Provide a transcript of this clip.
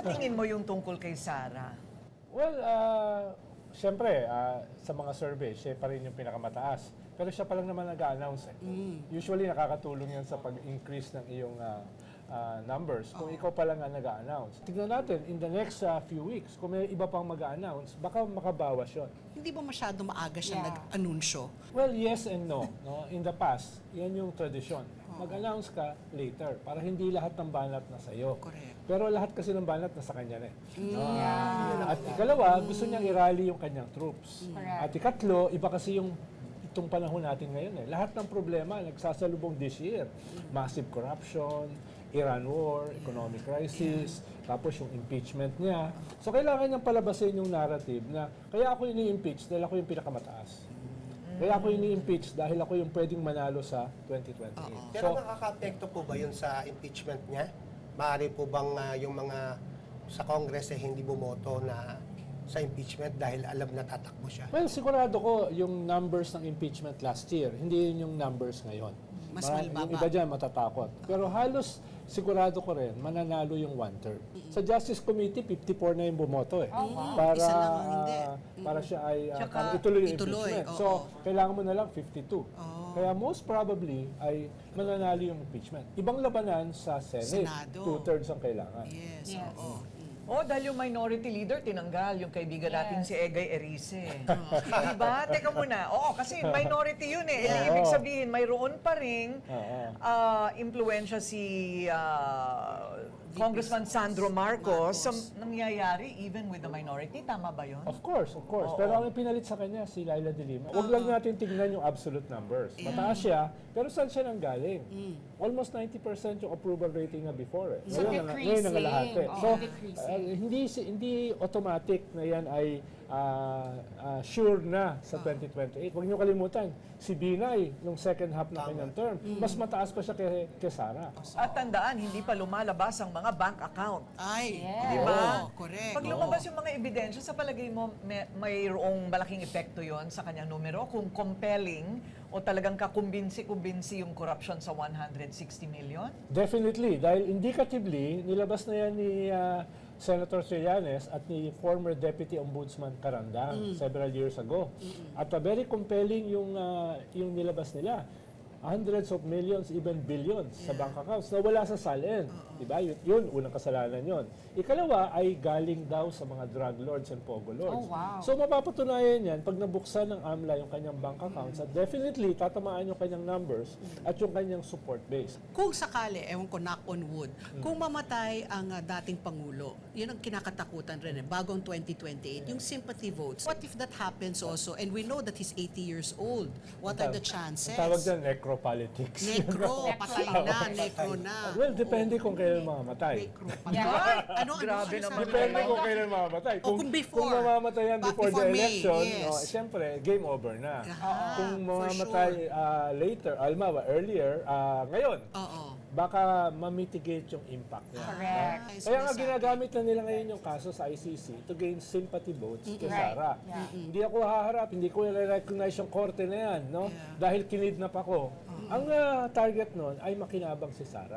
tingin mo yung tungkol kay Sarah? Well, siyempre, sa mga survey, siya pa rin yung pinakamataas. Pero siya pa lang naman nag-a-announce eh. Usually, nakakatulong yan sa pag-increase ng iyong numbers kung ikaw pa lang ang nag-a-announce. Tignan natin, in the next few weeks, kung may iba pang mag-a-announce, baka makabawas yun. Hindi ba masyado maaga siya nag-anunsyo? Well, yes and no. In the past, yan yung tradisyon. Mag-announce ka later para hindi lahat ng banat na sa'yo. Correct. Pero lahat kasi ng banat nasa kanya na eh. At ikalawa, gusto niyang i-rally yung kanyang troops. At ikatlo, iba kasi yung itong panahon natin ngayon eh. Lahat ng problema nagsasalubong this year. Massive corruption, Iran war, economic crisis, tapos yung impeachment niya. So kailangan niyang palabasin yung narrative na kaya ako ini-impeach dahil ako yung pinakamataas. Kaya ako ini-impeach dahil ako yung pwedeng manalo sa 2028. Pero nakaka-apekto po ba yun sa impeachment niya? Maaari po bang yung mga sa Congress eh hindi bumoto na sa impeachment dahil alam na tatakbo siya? Well, sigurado ko yung numbers ng impeachment last year, hindi yun yung numbers ngayon. Mas malbaba. Yung iba dyan matatakot. Pero halos sigurado ko rin, mananalo yung one-third. Sa Justice Committee, 54 na yung bumoto eh. Para, Isa lang ang hindi. para siya ay Tsaka, para ituloy yung ituloy, impeachment. oo. So, kailangan mo na lang 52. Kaya most probably ay mananalo yung impeachment. Ibang labanan sa Senate, Senado. 2/3 ang kailangan. Yes, Yes. oo. Dahil yung minority leader, tinanggal yung kaibigan natin si Egay Erice. Diba? Teka muna. Oo, kasi minority yun eh. Ibig sabihin, mayroon pa rin impluensya si Congressman Sandro Marcos sa nangyayari even with the minority. Tama ba yun? Of course, of course. Pero ang pinalit sa kanya, si Laila de Lima. Huwag lang natin tignan yung absolute numbers. Mataas siya, pero saan siya nanggaling? Almost 90% yung approval rating na before. So, Ngayon ang lahat eh. decreasing. So, Decreasing. hindi automatic na yan ay sure na sa 2028. Huwag niyo kalimutan, si Binay, nung second half ng kanyang term, mas mataas pa siya kay Sara. At tandaan, hindi pa lumalabas ang mga bank account. Ay, Diba? correct. Pag lumabas yung mga ebidensya, sa palagay mo, mayroong malaking epekto yon sa kanyang numero kung compelling o talagang kakumbinsi-kumbinsi yung corruption sa 160 million? Definitely, dahil indicatively, nilabas na yan ni Senator Trillanes at ni former Deputy Ombudsman Carandang several years ago. At very compelling yung nilabas nila. Hundreds of millions, even billions sa bank accounts na wala sa SALN. Diba? Yun, unang kasalanan yun. Ikalawa ay galing daw sa mga drug lords and pogo lords. Oh, wow. So mapapatunayan yan pag nabuksan ng AMLA yung kanyang bank accounts at definitely tatamaan yung kanyang numbers at yung kanyang support base. Kung sakali, ewan ko, knock on wood, kung mamatay ang dating Pangulo, yun ang kinakatakutan rin bagong 2028, yung sympathy votes. What if that happens also, and we know that he's 80 years old, what are the chances? Ang tawag dyan, necropolitics. Necro, patay na, necro na. Well, depende kung kailan mamamatay. Necro, patay. Yeah. Ano, Grabe ano naman. sabi? Depende kung kailan mamamatay. O kung before. Kung mamamatay yan before the Before May, election, yes. siyempre, game over na. Kung for mamamatay later, earlier, ngayon, Oo. baka ma-mitigate yung impact niya. Correct. Ay, Kaya nga sinasabi. ginagamit na nila ngayon yung kaso sa ICC to gain sympathy votes kay Right. Sara. Yeah. Hindi ako haharap, hindi ko i-recognize yung korte na yan, no? Dahil kinidnap ako. Ang target nun ay makinabang si Sara.